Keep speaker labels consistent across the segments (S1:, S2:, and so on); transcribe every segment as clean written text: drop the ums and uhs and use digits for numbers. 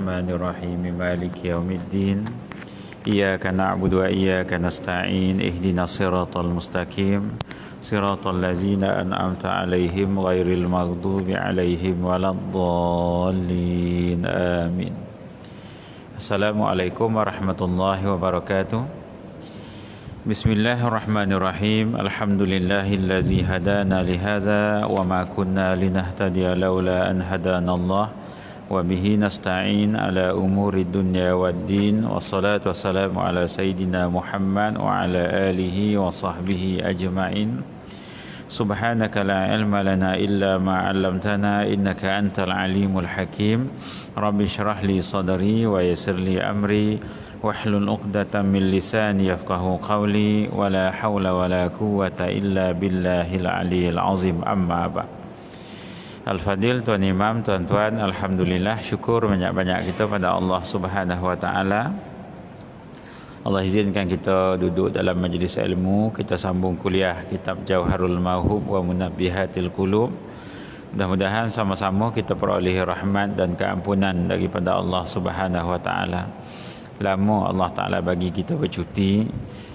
S1: Bismillahirrahmanirrahim. Maliki yaumiddin. Iyyaka na'budu wa iyyaka nasta'in. Ihdinas siratal mustaqim. Siratal ladzina an'amta 'alaihim ghairil maghdubi 'alaihim waladdallin. Amin. Assalamualaikum warahmatullahi wabarakatuh. Bismillahirrahmanirrahim. Alhamdulillahillazi hadana lihadza wa ma kunna linahtadiya laula an hadanallah. Wa bihi nasta'in ala umuri dunya waddin. Wassalatu wassalamu ala sayyidina Muhammad wa ala alihi wa sahbihi ajma'in. Subhanaka la ilma lana illa ma 'allamtana innaka antal alimul hakim. Rabbi shrah li sadri wa yassir li amri wahlul 'uqdatam min lisani yafqahu qawli. Wa la haula wa la quwwata illa billahil aliyyil azim. Amma ba'd. Al-Fadil, Tuan Imam, tuan-tuan, alhamdulillah, syukur banyak-banyak kita pada Allah Subhanahu wa taala. Allah izinkan kita duduk dalam majlis ilmu, kita sambung kuliah kitab Jauharul Mauhub wa Munabbihatil Qulub. Mudah-mudahan sama-sama kita peroleh rahmat dan keampunan daripada Allah Subhanahu wa taala. Lama Allah Taala bagi kita bercuti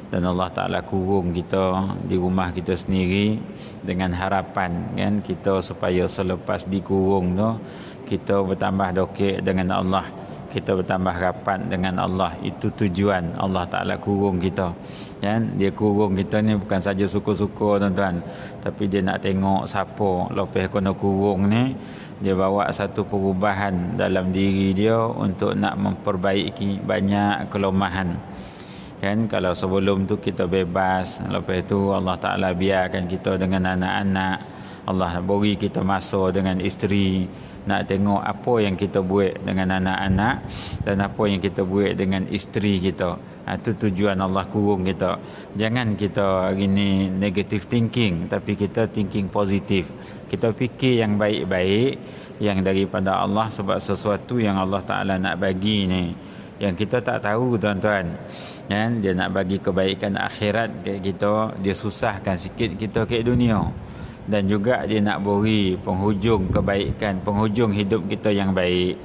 S1: dan Allah Ta'ala kurung kita di rumah kita sendiri dengan harapan kan kita supaya selepas dikurung tu kita bertambah dokek dengan Allah, kita bertambah rapat dengan Allah. Itu tujuan Allah Ta'ala kurung kita kan. Dia kurung kita ni bukan saja suka-suka tuan-tuan, tapi dia nak tengok siapa lepas kena kurung ni dia bawa satu perubahan dalam diri dia untuk nak memperbaiki banyak kelemahan kan. Kalau sebelum tu kita bebas, lepas tu Allah Ta'ala biarkan kita dengan anak-anak, Allah beri kita masa dengan isteri, nak tengok apa yang kita buat dengan anak-anak dan apa yang kita buat dengan isteri kita. Itu tujuan Allah kurung kita. Jangan kita hari ni negative thinking, tapi kita thinking positif. Kita fikir yang baik-baik yang daripada Allah, sebab sesuatu yang Allah Ta'ala nak bagi ni yang kita tak tahu tuan-tuan kan, dia nak bagi kebaikan akhirat kat kita, dia susahkan sikit kita kat dunia, dan juga dia nak beri penghujung kebaikan, penghujung hidup kita yang baik,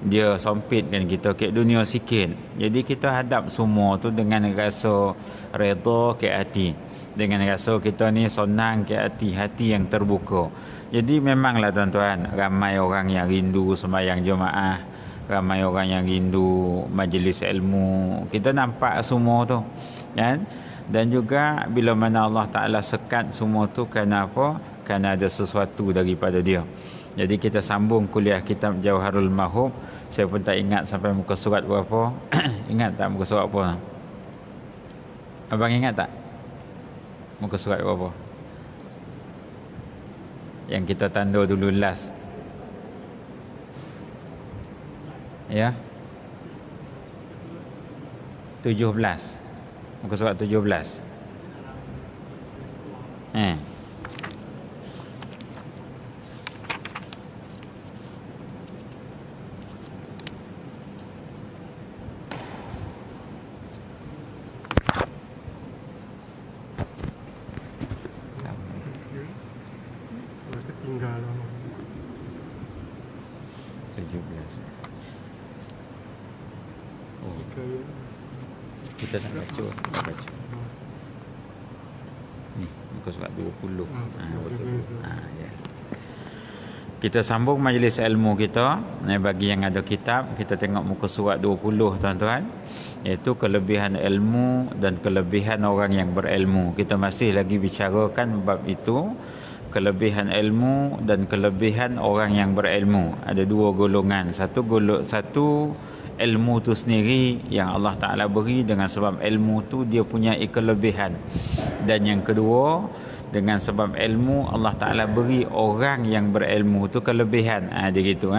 S1: dia sempitkan kita kat dunia sikit. Jadi kita hadap semua tu dengan rasa redha kat hati, dengan rasa kita ni senang kat hati, hati yang terbuka. Jadi memanglah tuan-tuan, ramai orang yang rindu sembahyang jemaah, ramai orang yang rindu majlis ilmu. Kita nampak semua tu kan. Dan juga bila mana Allah Ta'ala sekat semua tu, kerana apa? Kerana ada sesuatu daripada dia. Jadi kita sambung kuliah kitab Jauharul Mauhub. Saya pun tak ingat sampai muka surat berapa. Ingat tak muka surat apa? Abang ingat tak muka surat berapa yang kita tanda dulu last? Ya, 17. Muka surat 17.
S2: Ketinggalan.
S1: 17. Kita nak baca, ni muka surat 20. Betul. Ya. Kita sambung majlis ilmu kita. Bagi yang ada kitab, kita tengok muka surat 20 tuan-tuan, iaitu kelebihan ilmu dan kelebihan orang yang berilmu. Kita masih lagi bicarakan bab itu, kelebihan ilmu dan kelebihan orang yang berilmu. Ada dua golongan. Satu ilmu tu sendiri yang Allah Ta'ala beri, dengan sebab ilmu tu dia punya kelebihan. Dan yang kedua, dengan sebab ilmu Allah Ta'ala beri orang yang berilmu tu kelebihan. Dia gitu.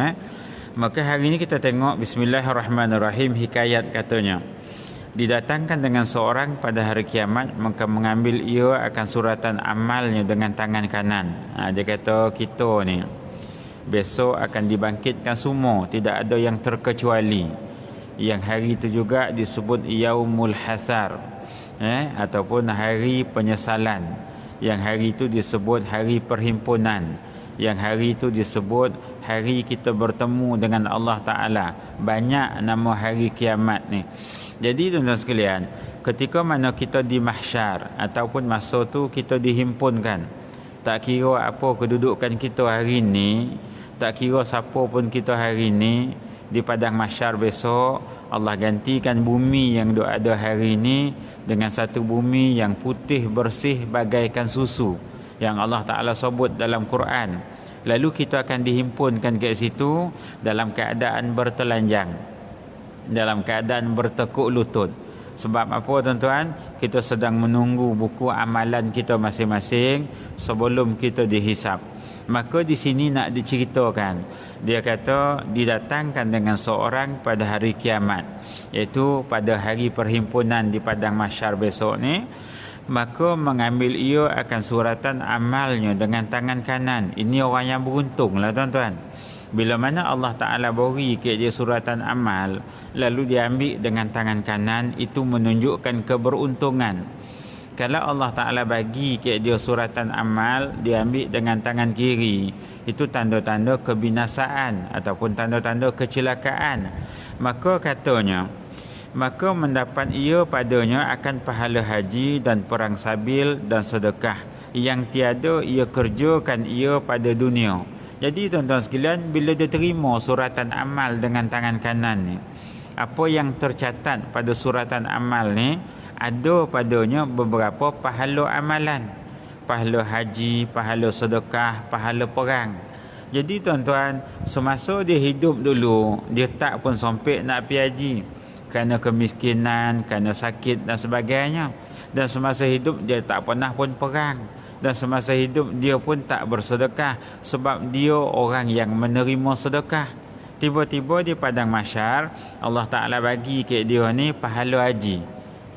S1: Maka hari ini kita tengok Bismillahirrahmanirrahim. Hikayat katanya, didatangkan dengan seorang pada hari kiamat, maka mengambil ia akan suratan amalnya dengan tangan kanan. Dia kata kita ni besok akan dibangkitkan semua, tidak ada yang terkecuali. Yang hari itu juga disebut Yaumul Hasar, ataupun hari penyesalan. Yang hari itu disebut hari perhimpunan. Yang hari itu disebut hari kita bertemu dengan Allah Ta'ala. Banyak nama hari kiamat ni. Jadi tuan-tuan sekalian, ketika mana kita di mahsyar ataupun masa tu kita dihimpunkan, tak kira apa kedudukan kita hari ni, tak kira siapa pun kita hari ni, di padang mahsyar besok Allah gantikan bumi yang ada hari ni dengan satu bumi yang putih bersih bagaikan susu yang Allah Ta'ala sebut dalam Quran. Lalu kita akan dihimpunkan ke situ dalam keadaan bertelanjang, dalam keadaan bertekuk lutut. Sebab apa tuan-tuan? Kita sedang menunggu buku amalan kita masing-masing sebelum kita dihisap. Maka di sini nak diceritakan, dia kata didatangkan dengan seorang pada hari kiamat, iaitu pada hari perhimpunan di padang mahsyar besok ni. Maka mengambil ia akan suratan amalnya dengan tangan kanan. Ini orang yang beruntung lah tuan-tuan. Bila mana Allah Ta'ala beri ke dia suratan amal, lalu dia ambil dengan tangan kanan, itu menunjukkan keberuntungan. Kalau Allah Ta'ala bagi ke dia suratan amal, dia ambil dengan tangan kiri, itu tanda-tanda kebinasaan ataupun tanda-tanda kecelakaan. Maka katanya, maka mendapat ia padanya akan pahala haji dan perang sabil dan sedekah yang tiada ia kerjakan ia pada dunia. Jadi tuan-tuan sekalian, bila dia terima suratan amal dengan tangan kanan ni, apa yang tercatat pada suratan amal ni, ada padanya beberapa pahala amalan, pahala haji, pahala sedekah, pahala perang. Jadi tuan-tuan, semasa dia hidup dulu, dia tak pun sempit nak pergi haji kerana kemiskinan, kerana sakit dan sebagainya. Dan semasa hidup dia tak pernah pun perang. Dan semasa hidup dia pun tak bersedekah sebab dia orang yang menerima sedekah. Tiba-tiba di padang mahsyar Allah Ta'ala bagi ke dia ni pahala haji,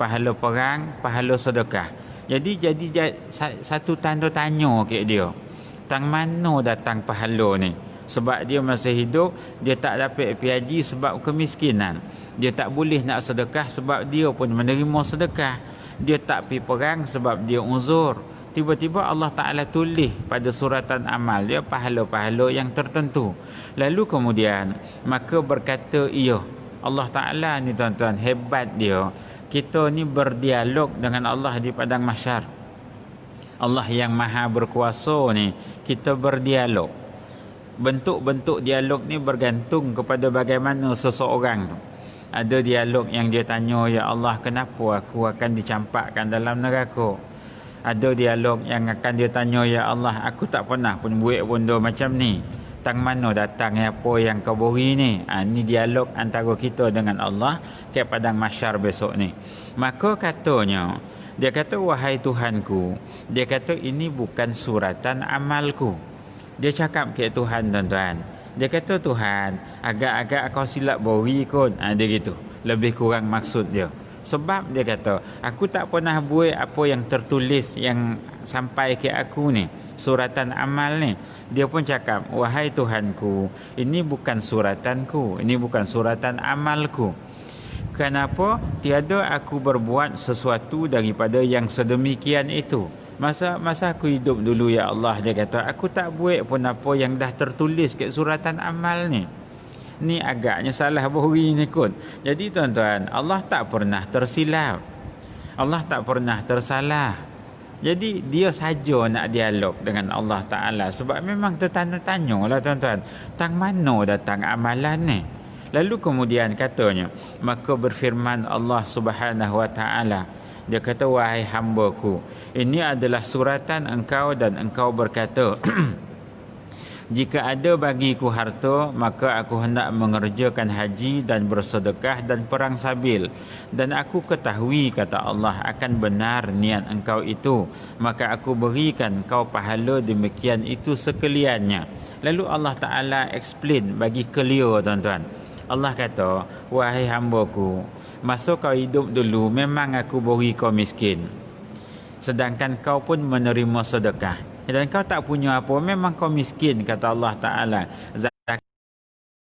S1: pahala perang, pahala sedekah. Jadi satu tanda tanya ke dia, tang mana datang pahala ni? Sebab dia masa hidup dia tak dapat pergi haji sebab kemiskinan, dia tak boleh nak sedekah sebab dia pun menerima sedekah, dia tak pergi perang sebab dia uzur. Tiba-tiba Allah Ta'ala tulis pada suratan amal dia pahala-pahala yang tertentu. Lalu kemudian maka berkata ia, Allah Ta'ala ni tuan-tuan hebat dia. Kita ni berdialog dengan Allah di padang mahsyar. Allah yang maha berkuasa ni, kita berdialog. Bentuk-bentuk dialog ni bergantung kepada bagaimana seseorang tu. Ada dialog yang dia tanya, ya Allah, kenapa aku akan dicampakkan dalam neraka? Ada dialog yang akan dia tanya, ya Allah, aku tak pernah pun buat benda macam ni, tang mana datang apa yang kau beri ni? Ni dialog antara kita dengan Allah ke padang mahsyar besok ni. Maka katanya, dia kata, wahai Tuhanku, dia kata ini bukan suratan amalku. Dia cakap ke Tuhan tuan-tuan, dia kata, Tuhan, agak-agak kau silap beri kot. Dia gitu, lebih kurang maksud dia. Sebab dia kata, aku tak pernah buat apa yang tertulis yang sampai ke aku ni, suratan amal ni. Dia pun cakap, wahai Tuhanku, ini bukan suratanku, ini bukan suratan amalku. Kenapa? Tiada aku berbuat sesuatu daripada yang sedemikian itu. Masa aku hidup dulu, ya Allah, dia kata, aku tak buat pun apa yang dah tertulis kat suratan amal ni. Ni agaknya salah beri ni kot. Jadi tuan-tuan, Allah tak pernah tersilap, Allah tak pernah tersalah. Jadi dia saja nak dialog dengan Allah Ta'ala. Sebab memang tertanya-tanya lah tuan-tuan, tang mana datang amalan ni? Lalu kemudian katanya, maka berfirman Allah Subhanahu Wa Ta'ala, dia kata, wahai hamba-Ku, ini adalah suratan engkau dan engkau berkata, jika ada bagiku harta, maka aku hendak mengerjakan haji dan bersedekah dan perang sabil. Dan aku ketahui, kata Allah, akan benar niat engkau itu, maka aku berikan kau pahala demikian itu sekaliannya. Lalu Allah Ta'ala explain bagi clear tuan-tuan. Allah kata, wahai hamba-Ku, masa kau hidup dulu memang aku beri kau miskin, sedangkan kau pun menerima sedekah, dan kau tak punya apa, memang kau miskin, kata Allah Ta'ala. Zakat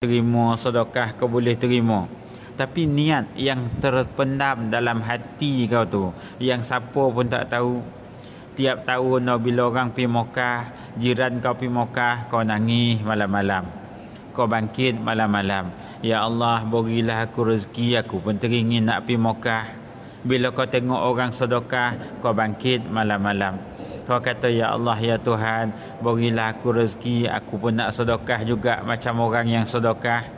S1: terima, sedekah kau boleh terima, tapi niat yang terpendam dalam hati kau tu, yang siapa pun tak tahu. Tiap tahun bila orang pergi Mekah, jiran kau pergi Mekah, kau nangis malam-malam. kau bangkit malam-malam. Ya Allah, berilah aku rezeki, aku pun teringin nak pergi Mekah. Bila kau tengok orang sedekah, kau bangkit malam-malam. Kau kata, ya Allah, ya Tuhan, berilah aku rezeki, aku pun nak sedekah juga macam orang yang sedekah.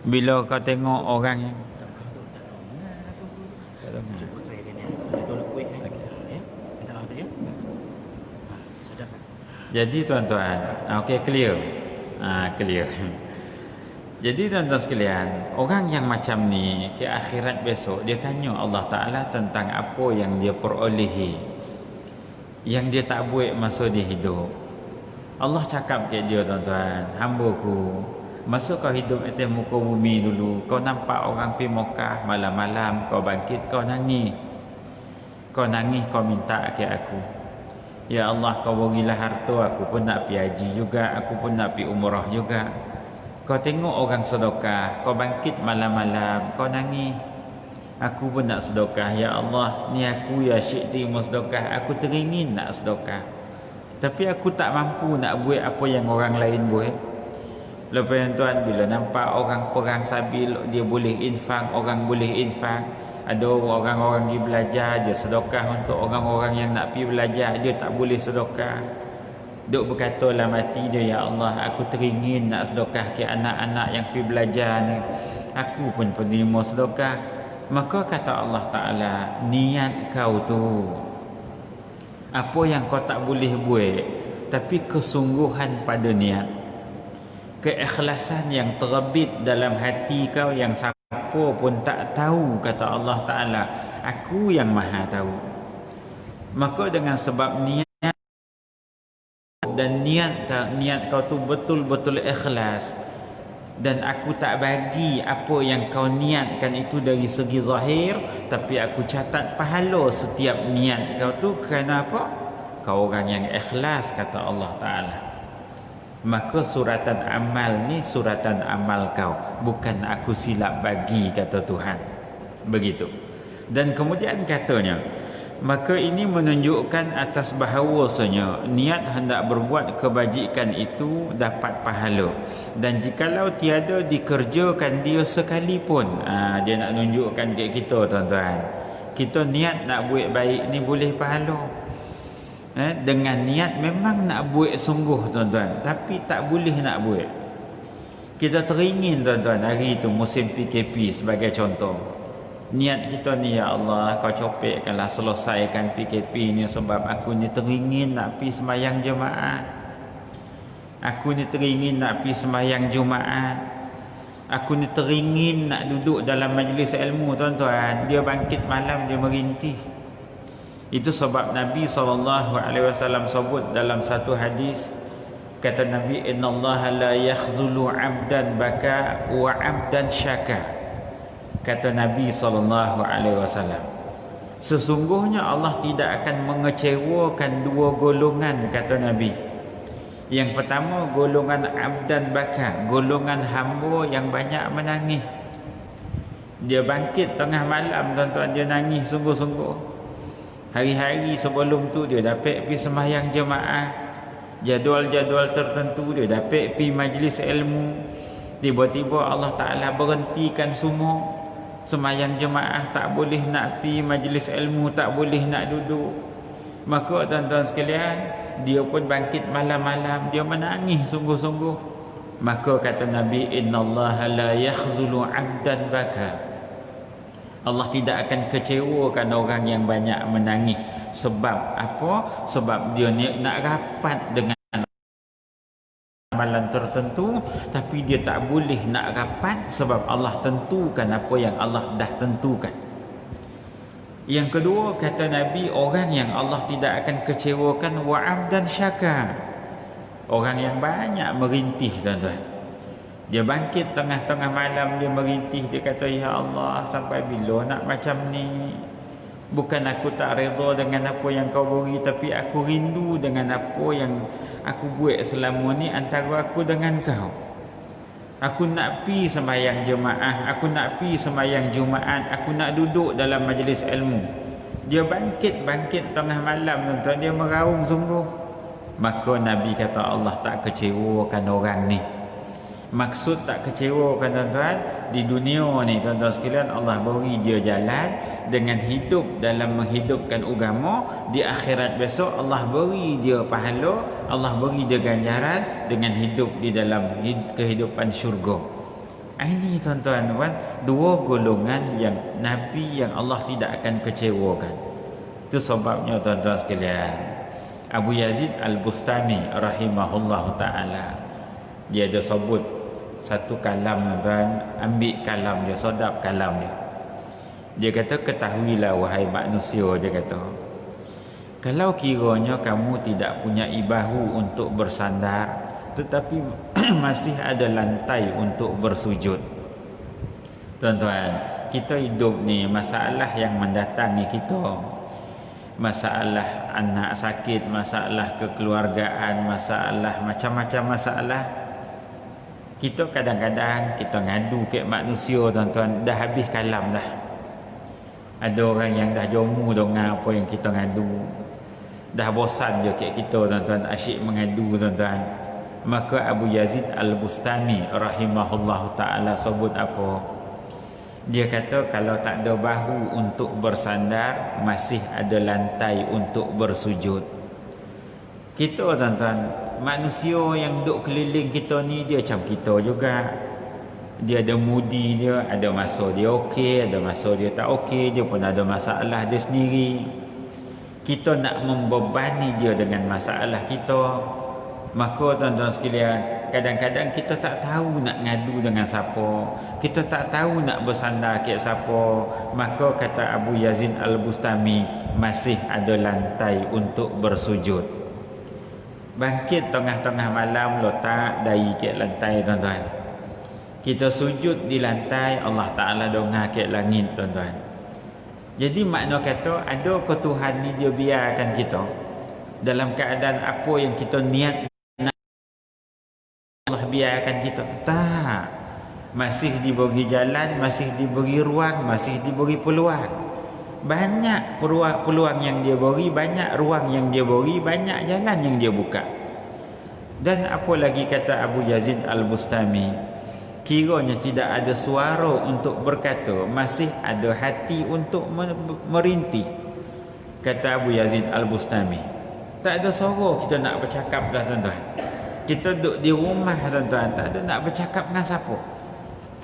S1: Bila kau tengok orang yang jadi tuan-tuan, okey, clear. Clear. Jadi tuan-tuan sekalian, orang yang macam ni ke akhirat besok dia tanya Allah Ta'ala tentang apa yang dia perolehi, yang dia tak buat masa dia hidup. Allah cakap ke dia, tuan-tuan, hamba-Ku, masa kau hidup atas muka bumi dulu, kau nampak orang pergi Mekah malam-malam, kau bangkit, kau nangis. Kau nangis, kau minta ke aku, ya Allah, kau berilah harta, aku pun nak pergi haji juga, aku pun nak pergi umrah juga. Kau tengok orang sedekah, kau bangkit malam-malam, kau nangis, aku pun nak sedekah. Ya Allah, ni aku ya syik terima sedekah, aku teringin nak sedekah, tapi aku tak mampu nak buat apa yang orang lain buat. Lepas yang tuan, bila nampak orang perang sabil, dia boleh infak, orang boleh infak. Ada orang-orang pergi belajar, dia sedekah untuk orang-orang yang nak pergi belajar, dia tak boleh sedekah. Duk berkata dalam hati dia, ya Allah, aku teringin nak sedekah ke anak-anak yang pergi belajar ni, aku pun penerima sedekah. Maka kata Allah Ta'ala, niat kau tu, apa yang kau tak boleh buat, tapi kesungguhan pada niat, keikhlasan yang terbit dalam hati kau yang siapa pun tak tahu, kata Allah Ta'ala, aku yang maha tahu. Maka dengan sebab niat dan niat kau tu betul-betul ikhlas, dan aku tak bagi apa yang kau niatkan itu dari segi zahir, tapi aku catat pahala setiap niat kau tu. Kerana apa? Kau orang yang ikhlas, kata Allah Ta'ala. Maka suratan amal ni suratan amal kau, bukan aku silap bagi, kata Tuhan. Begitu. Dan kemudian katanya, maka ini menunjukkan atas bahawasanya niat hendak berbuat kebajikan itu dapat pahala, dan jikalau tiada dikerjakan dia sekalipun, dia nak tunjukkan kat kita, tuan-tuan, kita niat nak buat baik ni boleh pahala. Dengan niat memang nak buat sungguh, tuan-tuan, tapi tak boleh nak buat. Kita teringin, tuan-tuan, hari itu musim PKP sebagai contoh, niat kita ni, ya Allah, kau copekkanlah, selesaikan PKP ni, sebab aku ni teringin nak pergi sembahyang jemaah, aku ni teringin nak pergi sembahyang Jumaat, aku ni teringin nak duduk dalam majlis ilmu, tuan-tuan. Dia bangkit malam, dia merintih. Itu sebab Nabi SAW sebut dalam satu hadis, kata Nabi, innallaha la yakhzulu 'abdan baka wa 'abdan syaka. Kata Nabi SAW, sesungguhnya Allah tidak akan mengecewakan dua golongan, kata Nabi. Yang pertama, golongan abdan baka, golongan hamba yang banyak menangis. Dia bangkit tengah malam, tuan-tuan, dia nangis sungguh-sungguh. Hari-hari sebelum tu dia dapat pergi sembahyang jemaah, jadual-jadual tertentu dia dapat pergi majlis ilmu. Tiba-tiba Allah Ta'ala berhentikan semua. Sembahyang jemaah tak boleh nak pergi, majlis ilmu tak boleh nak duduk. Maka tuan-tuan sekalian, dia pun bangkit malam-malam, dia menangis sungguh-sungguh. Maka kata Nabi, innallaha la yakhzulu 'abdan baka. Allah tidak akan kecewakan orang yang banyak menangis. Sebab apa? Sebab dia nak rapat dengan amalan tertentu, tapi dia tak boleh nak rapat sebab Allah tentukan apa yang Allah dah tentukan. Yang kedua, kata Nabi, orang yang Allah tidak akan kecewakan, wa'abdan syaka, orang yang banyak merintih, tuan-tuan. Dia bangkit tengah-tengah malam, dia merintih, dia kata, ya Allah, sampai bila nak macam ni? Bukan aku tak redha dengan apa yang kau beri, tapi aku rindu dengan apa yang aku buat selama ni antara aku dengan kau. Aku nak pi sembahyang jemaah, aku nak pi sembahyang Jumaat, aku nak duduk dalam majlis ilmu. Dia bangkit tengah malam, tuan-tuan, dia meraung sungguh. Maka Nabi kata Allah tak kecewakan orang ni. Maksud tak kecewakan tuan-tuan, di dunia ni tuan-tuan sekalian Allah beri dia jalan dengan hidup dalam menghidupkan agama. Di akhirat besok Allah beri dia pahala, Allah beri dia ganjaran dengan hidup di dalam kehidupan syurga. Ini tuan-tuan, dua golongan yang Nabi yang Allah tidak akan kecewakan. Itu sebabnya tuan-tuan sekalian, Abu Yazid Al-Bustami rahimahullah ta'ala, dia ada sebut satu kalam tuan, ambil kalam dia, sedap kalam dia. Dia kata, ketahuilah wahai manusia, dia kata, kalau kiranya kamu tidak punya ibahu untuk bersandar, tetapi masih ada lantai untuk bersujud. Tuan-tuan, kita hidup ni masalah yang mendatangi kita. Masalah anak sakit, masalah kekeluargaan, masalah macam-macam masalah. Kita kadang-kadang kita ngadu ke manusia tuan-tuan, dah habis kalam dah. Ada orang yang dah jomu dengan apa yang kita ngadu. Dah bosan je ke kita tuan-tuan, asyik mengadu tuan-tuan. Maka Abu Yazid Al-Bustami rahimahullah ta'ala sebut apa? Dia kata, kalau tak ada bahu untuk bersandar, masih ada lantai untuk bersujud. Kita tuan-tuan, manusia yang duduk keliling kita ni, dia macam kita juga. Dia ada mudi dia, ada masa dia okey, ada masa dia tak okey, dia pun ada masalah dia sendiri. Kita nak membebani dia dengan masalah kita. Maka tuan-tuan sekalian, kadang-kadang kita tak tahu nak ngadu dengan siapa, kita tak tahu nak bersandar ke siapa. Maka kata Abu Yazid Al-Bustami, masih ada lantai untuk bersujud. Bangkit tengah-tengah malam, letak dahi ke lantai tuan-tuan. Kita sujud di lantai, Allah Ta'ala dongah ke langit tuan-tuan. Jadi makna kata, ada ke Tuhan ni dia biarkan kita dalam keadaan apa yang kita niat, Allah biarkan kita? Tak. Masih diberi jalan, masih diberi ruang, masih diberi peluang. Banyak peluang yang dia beri, banyak ruang yang dia beri, banyak jalan yang dia buka. Dan apa lagi kata Abu Yazid Al-Bustami, kiranya tidak ada suara untuk berkata, masih ada hati untuk merintih. Kata Abu Yazid Al-Bustami, tak ada suara kita nak bercakap dah tuan-tuan. Kita duduk di rumah tuan-tuan, tak ada nak bercakap dengan siapa.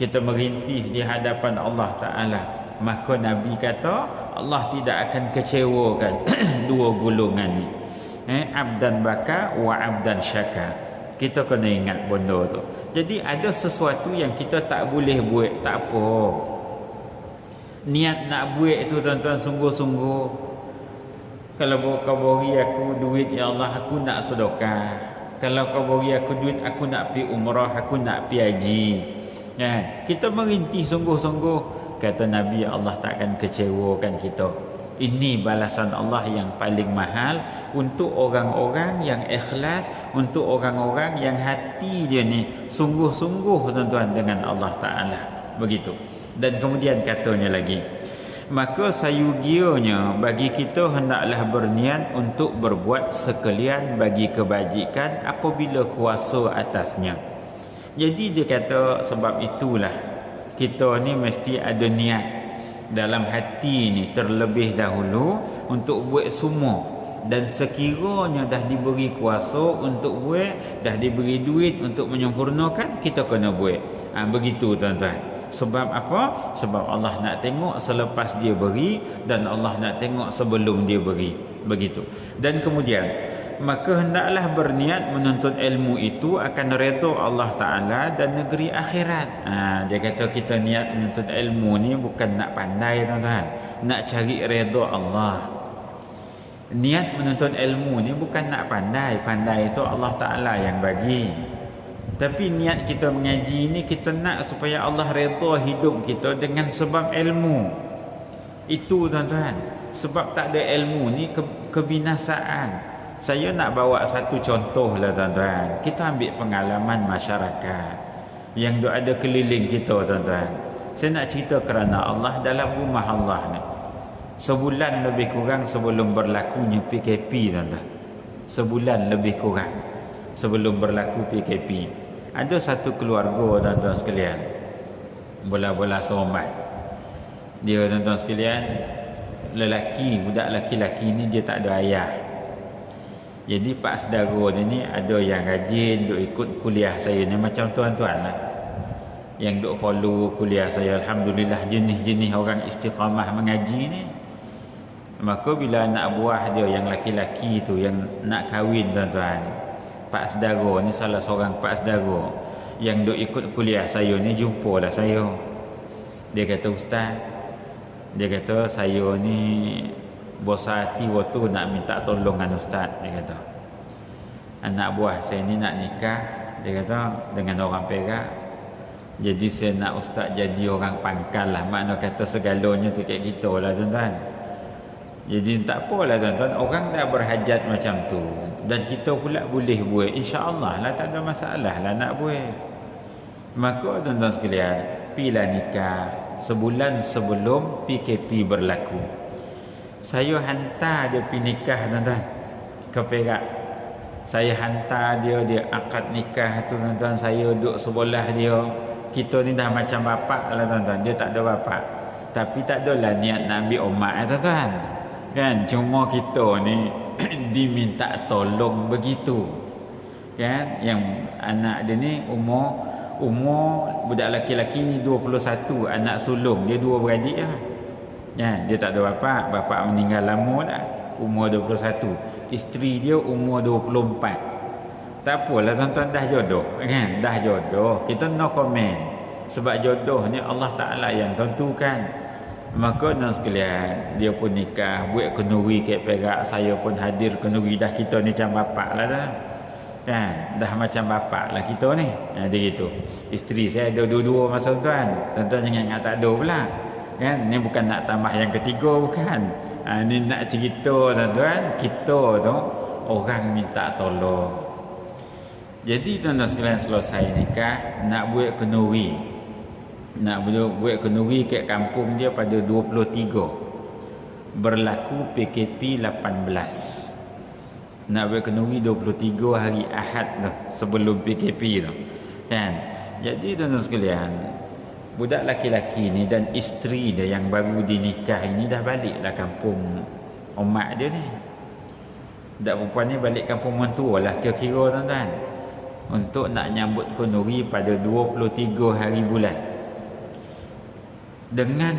S1: Kita merintih di hadapan Allah Ta'ala. Maka Nabi kata, Allah tidak akan kecewakan dua golongan ni, abdan baka wa abdan syaka. Kita kena ingat benda tu. Jadi ada sesuatu yang kita tak boleh buat, tak apa. Niat nak buat tu tuan-tuan sungguh-sungguh. Kalau kau beri aku duit, ya Allah, aku nak sedekah. Kalau kau beri aku duit, aku nak pergi umrah, aku nak pergi haji. Kita merintih sungguh-sungguh. Kata Nabi, Allah takkan kecewakan kita. Ini balasan Allah yang paling mahal untuk orang-orang yang ikhlas, untuk orang-orang yang hati dia ni sungguh-sungguh tuan-tuan dengan Allah Ta'ala. Begitu. Dan kemudian katanya lagi, maka sayugianya bagi kita hendaklah berniat untuk berbuat sekalian bagi kebajikan apabila kuasa atasnya. Jadi dia kata, sebab itulah kita ni mesti ada niat dalam hati ni terlebih dahulu untuk buat semua. Dan sekiranya dah diberi kuasa untuk buat, dah diberi duit untuk menyempurnakan, kita kena buat. Begitu tuan-tuan. Sebab apa? Sebab Allah nak tengok selepas dia beri, dan Allah nak tengok sebelum dia beri. Begitu. Dan kemudian, maka hendaklah berniat menuntut ilmu itu akan redha Allah Ta'ala dan negeri akhirat. Dia kata kita niat menuntut ilmu ni bukan nak pandai tuan-tuan, nak cari redha Allah. Niat menuntut ilmu ni bukan nak pandai. Pandai itu Allah Ta'ala yang bagi. Tapi niat kita mengaji ni, kita nak supaya Allah redha hidup kita dengan sebab ilmu. Itu tuan-tuan. Sebab tak ada ilmu ni kebinasaan. Saya nak bawa satu contoh lah tuan-tuan. Kita ambil pengalaman masyarakat yang ada keliling kita tuan-tuan. Saya nak cerita kerana Allah dalam rumah Allah ni. Sebulan lebih kurang sebelum berlakunya PKP tuan-tuan. Sebulan lebih kurang sebelum berlaku PKP. Ada satu keluarga tuan-tuan sekalian, bola-bola Seremban. Dia tuan-tuan sekalian, budak lelaki ni dia tak ada ayah. Jadi pak saudara dia ni ada yang rajin duk ikut kuliah saya ni, macam tuan-tuan lah yang duk follow kuliah saya. Alhamdulillah, jenis-jenis orang istiqamah mengaji ni. Maka bila anak buah dia yang laki-laki tu yang nak kahwin tuan-tuan, pak saudara ni salah seorang pak saudara yang duk ikut kuliah saya ni jumpalah saya. Dia kata, ustaz, dia kata saya ni bosan hati waktu nak minta tolongan ustaz. Dia kata anak buah saya ni nak nikah, dia kata dengan orang Perak. Jadi saya nak ustaz jadi orang pangkal lah, makna kata segalanya tu kayak gitu lah tuan-tuan. Jadi tak apalah tuan-tuan, orang dah berhajat macam tu dan kita pula boleh buat, insya-Allah lah, tak ada masalah lah nak buat. Maka tuan-tuan sekalian, pilah nikah sebulan sebelum PKP berlaku. Saya hantar dia pergi nikah tuan-tuan ke Perak. Saya hantar dia akad nikah tu tuan-tuan. Saya duduk sebelah dia. Kita ni dah macam bapak lah tuan-tuan. Dia tak ada bapak, tapi tak adalah niat nak ambil omak tuan-tuan kan. Cuma kita ni diminta tolong begitu kan. Yang anak dia ni umur budak lelaki ni 21, anak sulung dia, 2 beradik lah kan. Dia tak ada bapak meninggal lama dah, umur 21. Isteri dia umur 24. Tak apalah tuan-tuan, dah jodoh kan, dah jodoh, kita no comment. Sebab jodoh ni Allah Ta'ala yang tentukan. Maka tuan sekalian, dia pun nikah, buat kenduri kat Perak. Saya pun hadir kenduri. Dah kita ni macam bapak lah dah kan, dah macam bapak lah kita ni. Dia gitu. Isteri saya ada 2 masa tuan-tuan jangan ingat tak ada pula kan. Ni bukan nak tambah yang ketiga, bukan. Ni nak cerita tuan-tuan, kita tu orang minta tolong. Jadi tuan-tuan sekalian, selesai nikah nak buat kenduri, nak buat kenduri kat kampung dia pada 23 berlaku PKP 18. Nak buat kenduri 23 hari Ahad tu, sebelum PKP tu kan. Jadi tuan-tuan sekalian, budak laki-laki ni dan isteri dia yang baru dinikah ini dah baliklah kampung omak dia ni. Budak perempuan ni balik kampung mentua lah kira-kira tuan-tuan, untuk nak nyambut kenduri pada 23 hari bulan. Dengan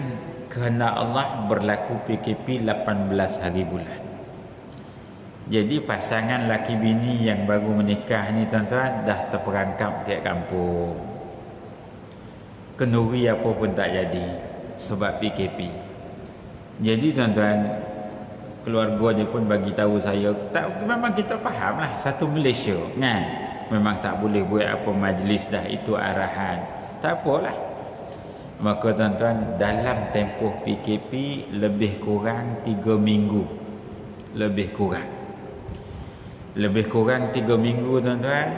S1: kehendak Allah berlaku PKP 18 hari bulan. Jadi pasangan laki bini yang baru menikah ni tuan-tuan dah terperangkap tiap kampung. Kenduri apa pun tak jadi sebab PKP. Jadi tuan-tuan, keluarga dia pun bagi tahu saya, tak, memang kita faham lah, satu Malaysia kan, memang tak boleh buat apa majlis dah, itu arahan, tak apalah. Maka tuan-tuan, dalam tempoh PKP lebih kurang 3 minggu, lebih kurang 3 minggu tuan-tuan,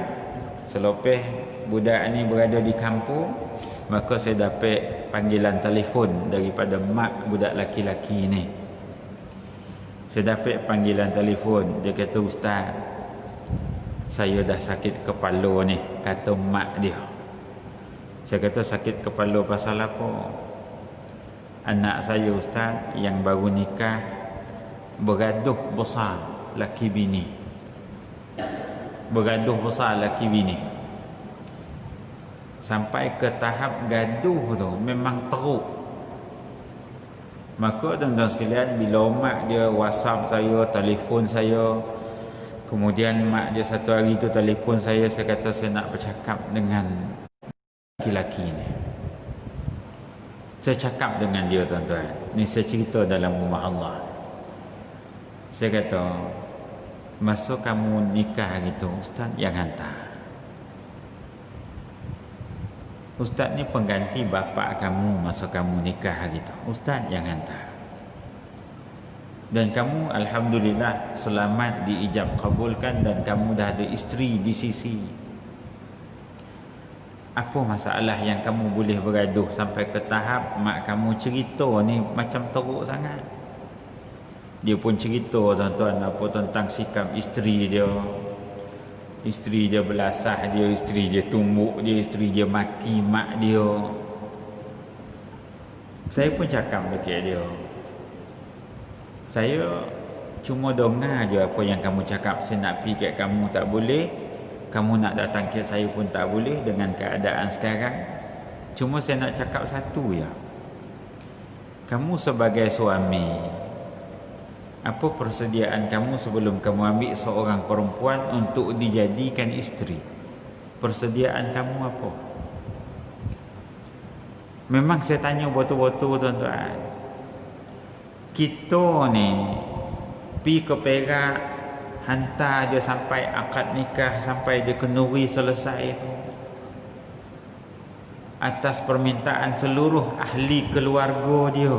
S1: selepas budak ni berada di kampung, maka saya dapat panggilan telefon daripada mak budak laki-laki ni. Saya dapat panggilan telefon, dia kata, ustaz, saya dah sakit kepala ni, kata mak dia. Saya kata, sakit kepala pasal apa? Anak saya ustaz yang baru nikah bergaduh besar laki bini. Bergaduh besar laki bini. Sampai ke tahap gaduh tu memang teruk. Maka tuan-tuan sekalian, bila mak dia WhatsApp saya, telefon saya, kemudian mak dia satu hari tu telefon saya kata saya nak bercakap dengan laki-laki ni. Saya cakap dengan dia tuan-tuan. Ni saya cerita dalam rumah Allah. Saya kata, masa kamu nikah hari tu, ustaz yang hantar. Ustaz ni pengganti bapa kamu masa kamu nikah hari tu. Ustaz yang hantar. Dan kamu alhamdulillah selamat diijab kabulkan dan kamu dah ada isteri di sisi. Apa masalah yang kamu boleh bergaduh sampai ke tahap mak kamu cerita ni macam teruk sangat? Dia pun cerita tuan-tuan apa tentang sikap isteri dia. Isteri dia belasah dia, isteri dia tumbuk dia, isteri dia maki mak dia. Saya pun cakap dekat dia, saya cuma dengar je apa yang kamu cakap. Saya nak pergi kat kamu tak boleh, kamu nak datang ke saya pun tak boleh dengan keadaan sekarang. Cuma saya nak cakap satu ya, kamu sebagai suami, apa persediaan kamu sebelum kamu ambil seorang perempuan untuk dijadikan isteri? Persediaan kamu apa? Memang saya tanya betul-betul tuan-tuan. Kita ni pergi ke Perak, hantar dia sampai akad nikah, sampai dia kenduri selesai tu, atas permintaan seluruh ahli keluarga dia.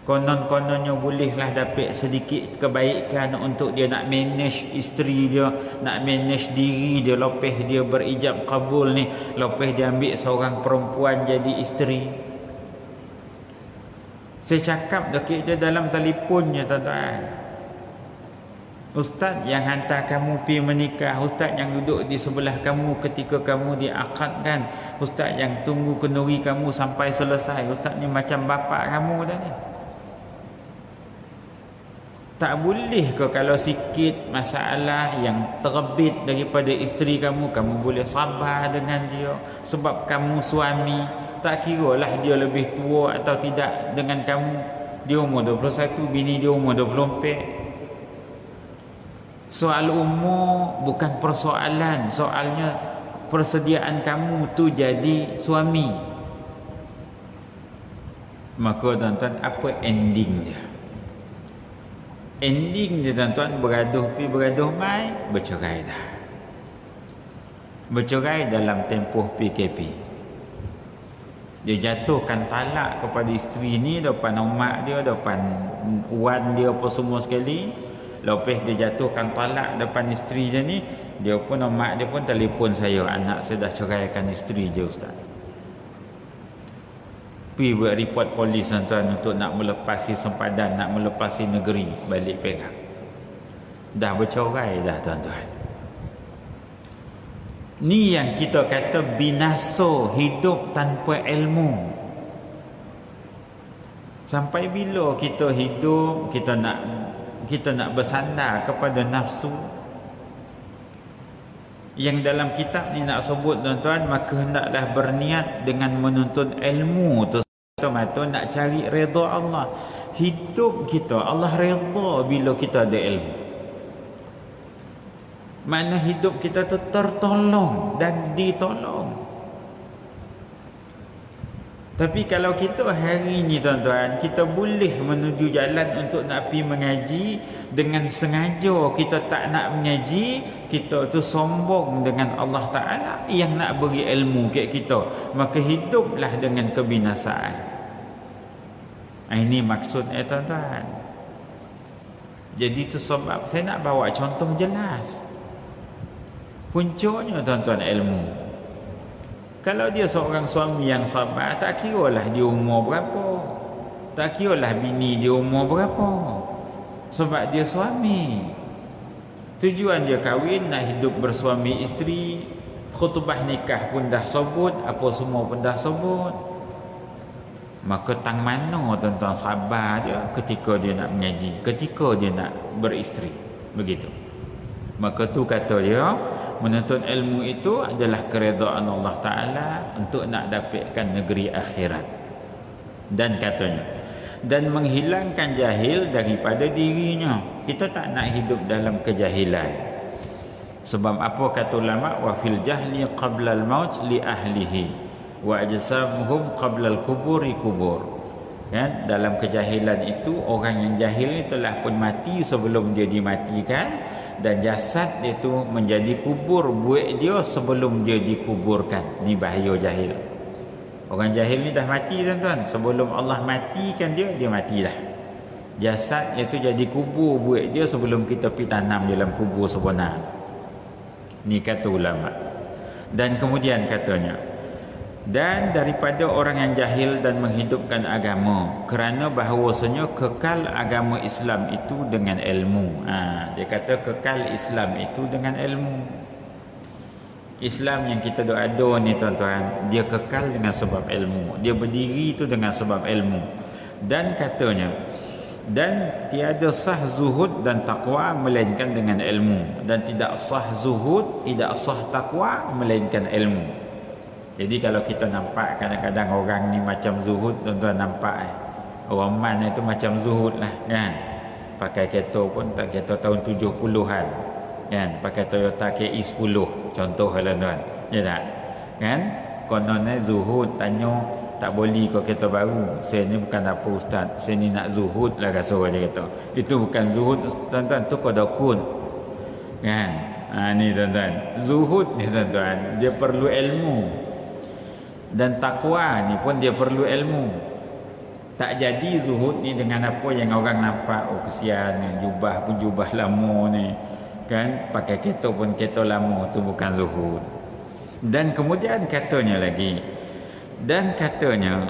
S1: Konon-kononnya bolehlah dapat sedikit kebaikan untuk dia nak manage isteri dia, nak manage diri dia lepas dia berijab kabul ni, lepas dia ambil seorang perempuan jadi isteri. Saya cakap dekat dia dalam telefonnya tuan-tuan, ustaz yang hantar kamu pergi menikah, ustaz yang duduk di sebelah kamu ketika kamu diakadkan, ustaz yang tunggu kenduri kamu sampai selesai, ustaz ni macam bapa kamu tadi. Tak boleh ke kalau sikit masalah yang terbit daripada isteri kamu, kamu boleh sabar dengan dia sebab kamu suami. Tak kira lah dia lebih tua atau tidak dengan kamu. Dia umur 21, bini dia umur 24. Soal umur bukan persoalan, soalnya persediaan kamu tu jadi suami. Maka tuan-tuan, apa ending dia? Ending dia tuan-tuan, beraduh pi beraduh mai, bercerai dah. Bercerai dalam tempoh PKP. Dia jatuhkan talak kepada isteri ni depan mak dia, depan wan dia apa semua sekali. Lepas dia jatuhkan talak depan isteri dia ni, dia pun mak dia pun telefon saya, anak saya dah ceraikan isteri dia ustaz. Pergi buat report polis tuan-tuan untuk nak melepasi sempadan, nak melepasi negeri balik Perak. Dah bercerai dah tuan-tuan. Ni yang kita kata binasa hidup tanpa ilmu. Sampai bila kita hidup, kita nak bersandar kepada nafsu. Yang dalam kitab ni nak sebut tuan-tuan, maka hendaklah berniat dengan menuntut ilmu tu semata nak cari redha Allah. Hidup kita Allah redha bila kita ada ilmu. Mana hidup kita tu tertolong dan ditolong. Tapi kalau kita hari ni tuan-tuan, kita boleh menuju jalan untuk nak pergi mengaji, dengan sengaja kita tak nak mengaji, kita tu sombong dengan Allah Ta'ala yang nak beri ilmu kat kita, maka hiduplah dengan kebinasaan. Ini maksudnya tuan-tuan. Jadi tu sebab saya nak bawa contoh jelas. Puncanya tuan-tuan ilmu. Kalau dia seorang suami yang sabar, tak kiralah dia umur berapa, tak kiralah bini dia umur berapa, sebab dia suami. Tujuan dia kahwin nak hidup bersuami isteri. Khutbah nikah pun dah sebut, apa semua pun dah sebut. Maka tang mana tuan-tuan sabar dia ketika dia nak mengaji, ketika dia nak beristeri. Begitu. Maka tu kata dia, menuntut ilmu itu adalah keredaan Allah Ta'ala untuk nak dapatkan negeri akhirat. Dan katanya, dan menghilangkan jahil daripada dirinya. Kita tak nak hidup dalam kejahilan. Sebab apa kata ulama, wa fil jahli qabla al-maut li ahlihi wa ajsamuhum qabla al-kuburi kubur. Kan? Dalam kejahilan itu, orang yang jahil itu telah pun mati sebelum dia dimatikan, dan jasad dia tu menjadi kubur buat dia sebelum dia dikuburkan. Ni bahaya jahil. Orang jahil ni dah mati tuan-tuan, sebelum Allah matikan dia, dia mati dah. Jasad dia tu jadi kubur buat dia sebelum kita pergi tanam dalam kubur sebenar. Ni kata ulama. Dan kemudian katanya, dan daripada orang yang jahil dan menghidupkan agama, kerana bahawasanya kekal agama Islam itu dengan ilmu. Dia kata kekal Islam itu dengan ilmu. Islam yang kita ada ni tuan-tuan, dia kekal dengan sebab ilmu. Dia berdiri itu dengan sebab ilmu. Dan katanya, dan tiada sah zuhud dan takwa melainkan dengan ilmu, dan tidak sah zuhud, tidak sah takwa melainkan ilmu. Jadi kalau kita nampak kadang-kadang orang ni macam zuhud, tuan-tuan nampak orang mana itu macam zuhud lah kan. Pakai kereta pun tak kereta tahun 70-an kan, pakai Toyota KI10 contoh lah tuan, ya tak kan. Kononnya zuhud, tanya tak boleh kau kereta baru. Saya ni bukan apa ustaz, saya ni nak zuhud lah rasa dia kata. Itu bukan zuhud tuan-tuan, tu kodokun kan. Ni tuan-tuan, zuhud ni tuan-tuan, dia perlu ilmu. Dan takwa ni pun dia perlu ilmu. Tak jadi zuhud ni dengan apa yang orang nampak, oh kesian ni, jubah pun jubah lama ni kan, pakai kereta pun kereta lama, tu bukan zuhud. Dan kemudian katanya lagi, dan katanya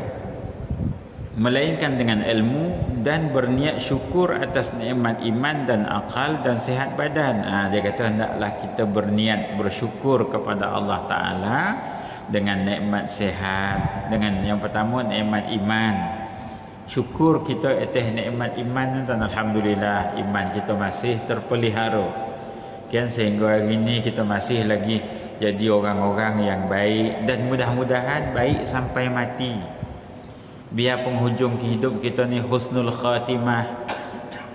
S1: melainkan dengan ilmu dan berniat syukur atas nikmat iman dan akal dan sihat badan. Dia kata hendaklah kita berniat bersyukur kepada Allah Ta'ala dengan nikmat sihat, dengan yang pertama nikmat iman. Syukur kita atas nikmat iman dan alhamdulillah iman kita masih terpelihara kan, sehingga hari ini kita masih lagi jadi orang-orang yang baik, dan mudah-mudahan baik sampai mati. Biar penghujung hidup kita ni husnul khatimah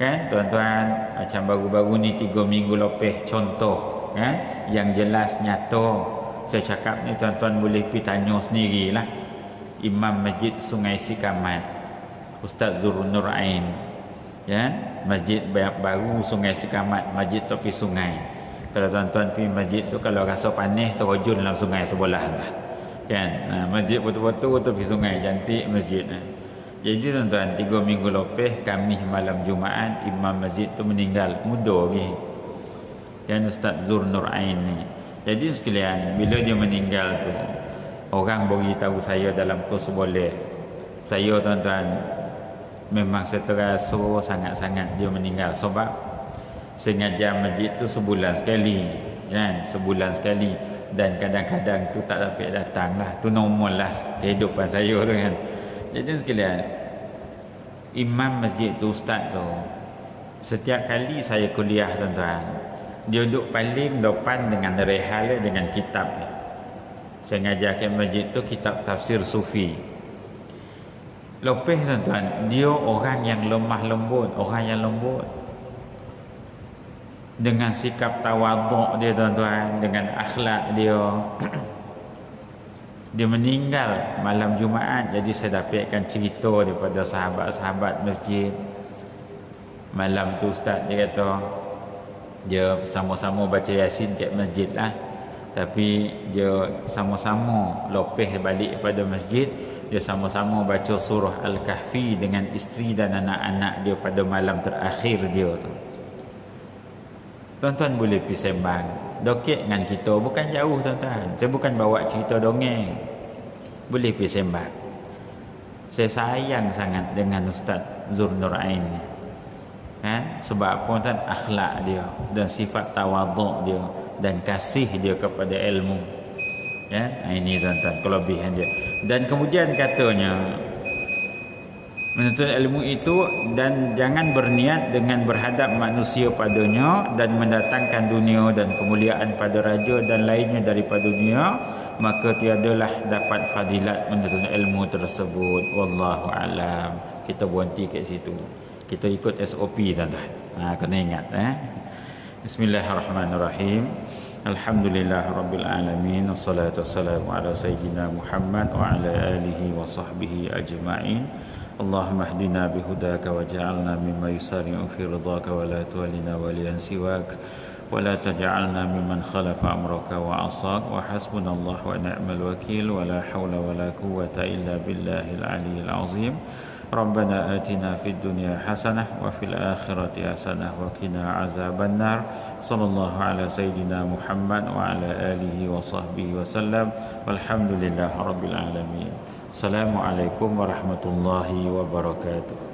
S1: kan tuan-tuan. Macam baru-baru ni 3 minggu lepas contoh kan, yang jelas nyata. Saya cakap ni tuan-tuan boleh pergi tanya sendirilah Imam Masjid Sungai Sikamat, Ustaz Zur-Nur Ain ya, masjid baru Sungai Sikamat, masjid tepi sungai. Kalau tuan-tuan pergi masjid tu, kalau rasa panas terjun dalam sungai sebelah kan. Masjid betul-betul tepi sungai, cantik masjid. Jadi tuan-tuan, 3 minggu lepas Khamis malam Jumaat, imam masjid tu meninggal, muda lagi kan, Ustaz Zur-Nur Ain ni. Jadi sekalian, bila dia meninggal tu, orang beritahu saya dalam kos boleh. Saya tuan-tuan, memang saya terasa sangat-sangat dia meninggal. Sebab sengaja masjid tu sebulan sekali kan, sebulan sekali. Dan kadang-kadang tu tak dapat datang lah. Tu normal lah kehidupan saya tu kan. Jadi sekalian, imam masjid tu, ustaz tu, setiap kali saya kuliah tuan-tuan, dia duduk paling depan dengan rehal, dengan kitab. Saya ngajarkan masjid tu kitab tafsir sufi. Lepas tuan-tuan, dia orang yang lemah lembut, orang yang lembut, dengan sikap tawaduk dia tuan-tuan, dengan akhlak dia. Dia meninggal malam Jumaat. Jadi saya dapatkan cerita daripada sahabat-sahabat masjid. Malam tu ustaz dia kata, dia sama-sama baca Yasin kat masjid lah, tapi dia sama-sama lepas balik pada masjid, dia sama-sama baca surah Al-Kahfi dengan isteri dan anak-anak dia pada malam terakhir dia tu. Tuan-tuan boleh pergi sembang dokek dengan kita, bukan jauh tuan-tuan. Saya bukan bawa cerita dongeng, boleh pergi sembang. Saya sayang sangat dengan Ustaz Zur-Nur Ain ni kan, sebab apa tuan, akhlak dia dan sifat tawaduk dia dan kasih dia kepada ilmu ya. Ini tuan-tuan kelebihan dia. Dan kemudian katanya, menuntut ilmu itu dan jangan berniat dengan berhadap manusia padanya dan mendatangkan dunia dan kemuliaan pada raja dan lainnya daripada dunia, maka tiadalah dapat fadilat menuntut ilmu tersebut. Wallahu alam. Kita berhenti kat situ. Kita ikut SOP tuan-tuan. Kena ingat Bismillahirrahmanirrahim. Alhamdulillahirabbil alamin, wassalatu wassalamu ala sayyidina Muhammad wa ala alihi wa sahbihi ajma'in. Allahumma hdina bihudaka waj'alna mimma yusari'u fi ridhaka wa la tuwallina waliyan siwak wa la taj'alna mimman khalafa amraka wa asak wa hasbunallahu wa ni'mal wakil wa la hawla wa la quwwata illa billahil aliyyil azim. Rabbana atina fid dunya hasanah wa fil akhirati hasanah wa qina azabannar. Sallallahu ala sayyidina Muhammad wa ala alihi wa sahbihi wa sallam. Walhamdulillahi rabbil alamin. Assalamualaikum warahmatullahi wabarakatuh.